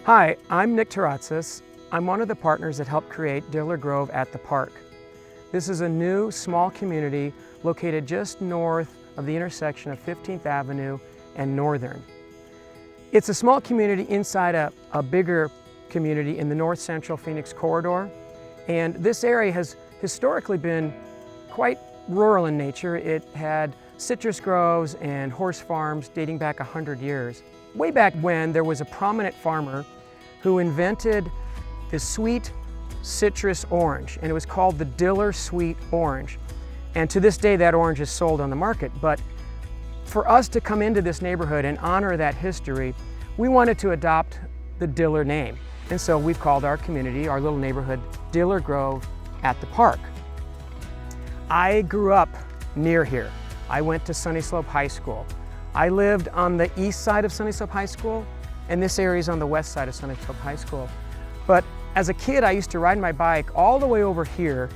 Hi, I'm Nick Taratsas. I'm one of the partners that helped create Diller Grove at the park. This is a new, small community located just north of the intersection of 15th Avenue and Northern. It's a small community inside a bigger community in the north central Phoenix corridor. And this area has historically been quite rural in nature. It had citrus groves and horse farms dating back 100 years. Way back when, there was a prominent farmer who invented this sweet citrus orange, and it was called the Diller Sweet Orange. And to this day, that orange is sold on the market. But for us to come into this neighborhood and honor that history, we wanted to adopt the Diller name. And so we've called our community, our little neighborhood, Diller Grove at the park. I grew up near here. I went to Sunny Slope High School. I lived on the east side of Sunny Slope High School, and this area is on the west side of Sunny Slope High School. But as a kid, I used to ride my bike all the way over here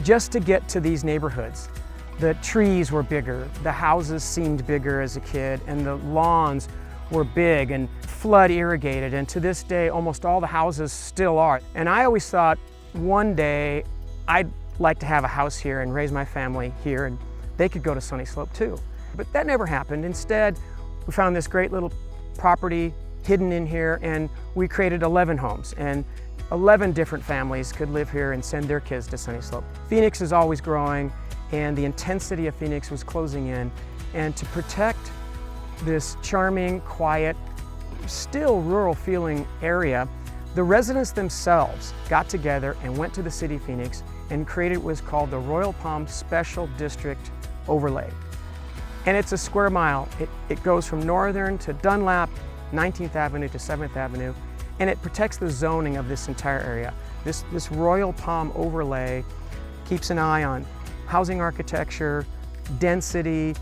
just to get to these neighborhoods. The trees were bigger, the houses seemed bigger as a kid, and the lawns were big and flood irrigated, and to this day, almost all the houses still are. And I always thought one day I'd like to have a house here and raise my family here, and they could go to Sunny Slope too. But that never happened. Instead, we found this great little property hidden in here, and we created 11 homes, and 11 different families could live here and send their kids to Sunny Slope. Phoenix is always growing, and the intensity of Phoenix was closing in. And to protect this charming, quiet, still rural feeling area, the residents themselves got together and went to the city of Phoenix and created what was called the Royal Palm Special District Overlay. And it's a square mile. It goes from Northern to Dunlap, 19th Avenue to 7th Avenue, and it protects the zoning of this entire area. This Royal Palm overlay keeps an eye on housing architecture, density,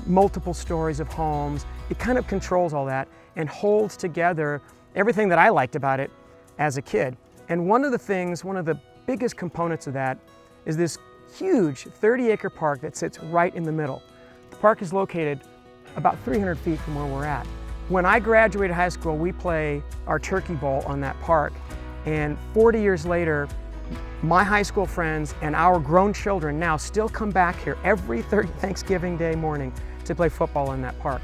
multiple stories of homes. It kind of controls all that and holds together everything that I liked about it as a kid. And one of the biggest components of that is this huge 30-acre park that sits right in the middle. The park is located about 300 feet from where we're at. When I graduated high school, we play our turkey bowl on that park. And 40 years later, my high school friends and our grown children now still come back here every Thanksgiving Day morning to play football in that park.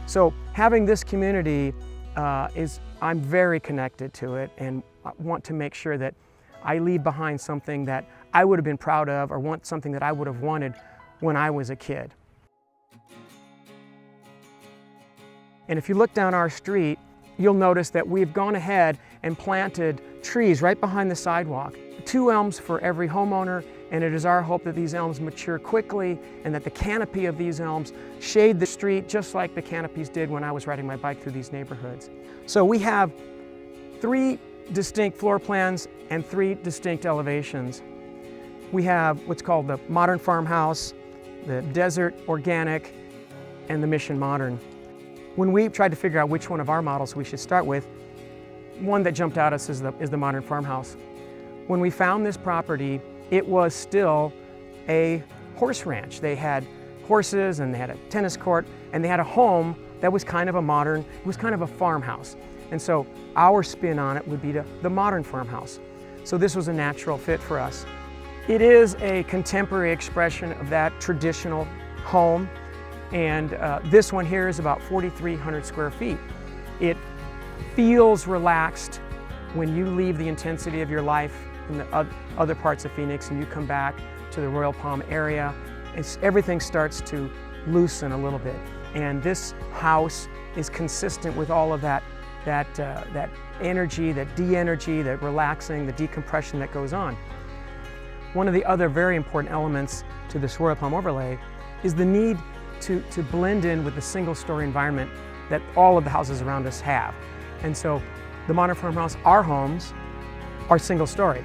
So having this community I'm very connected to it, and I want to make sure that I leave behind something that I would have been proud of, or want something that I would have wanted when I was a kid. And if you look down our street, you'll notice that we've gone ahead and planted trees right behind the sidewalk. 2 elms for every homeowner, and it is our hope that these elms mature quickly and that the canopy of these elms shade the street just like the canopies did when I was riding my bike through these neighborhoods. So we have 3 distinct floor plans and 3 distinct elevations. We have what's called the modern farmhouse, the desert organic, and the mission modern. When we tried to figure out which one of our models we should start with, one that jumped out at us is the modern farmhouse. When we found this property, it was still a horse ranch. They had horses, and they had a tennis court, and they had a home that was kind of a farmhouse. And so our spin on it would be the modern farmhouse. So this was a natural fit for us. It is a contemporary expression of that traditional home. And this one here is about 4,300 square feet. It feels relaxed when you leave the intensity of your life in the other parts of Phoenix and you come back to the Royal Palm area. Everything starts to loosen a little bit. And this house is consistent with all of that energy, that de-energy, that relaxing, the decompression that goes on. One of the other very important elements to this Royal Palm overlay is the need to blend in with the single-story environment that all of the houses around us have. And so the modern farmhouse, our homes, are single-story.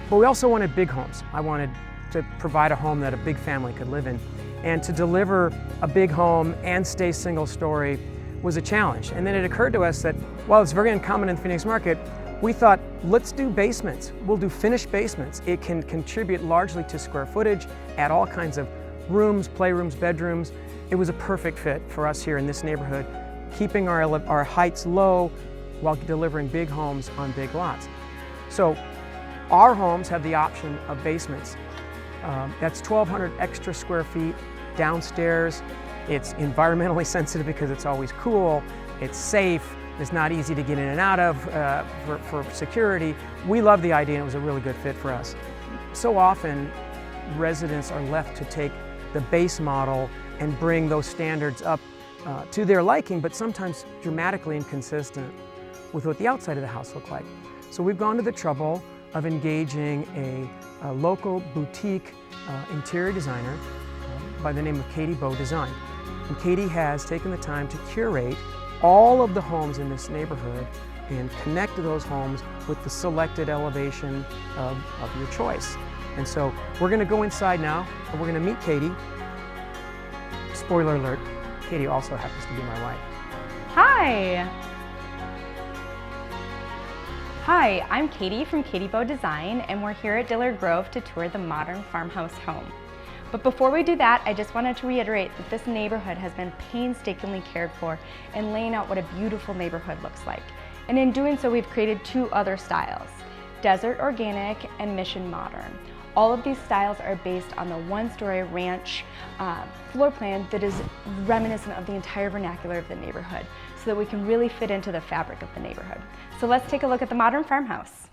But we also wanted big homes. I wanted to provide a home that a big family could live in. And to deliver a big home and stay single-story was a challenge. And then it occurred to us that while it's very uncommon in the Phoenix market, we thought, let's do basements. We'll do finished basements. It can contribute largely to square footage, add all kinds of rooms, playrooms, bedrooms. It was a perfect fit for us here in this neighborhood, keeping our heights low, while delivering big homes on big lots. So our homes have the option of basements. That's 1,200 extra square feet downstairs. It's environmentally sensitive because it's always cool, it's safe, it's not easy to get in and out of for security. We love the idea and it was a really good fit for us. So often residents are left to take the base model and bring those standards up to their liking, but sometimes dramatically inconsistent with what the outside of the house looked like. So we've gone to the trouble of engaging a local boutique interior designer by the name of Katie Bow Design. And Katie has taken the time to curate all of the homes in this neighborhood and connect those homes with the selected elevation of your choice. And so we're going to go inside now and we're going to meet Katie. Spoiler alert, Katie also happens to be my wife. Hi! Hi, I'm Katie from Katie Bow Design, and we're here at Diller Grove to tour the modern farmhouse home. But before we do that, I just wanted to reiterate that this neighborhood has been painstakingly cared for in laying out what a beautiful neighborhood looks like. And in doing so, we've created two other styles, Desert Organic and Mission Modern. All of these styles are based on the one-story ranch floor plan that is reminiscent of the entire vernacular of the neighborhood so that we can really fit into the fabric of the neighborhood. So let's take a look at the modern farmhouse.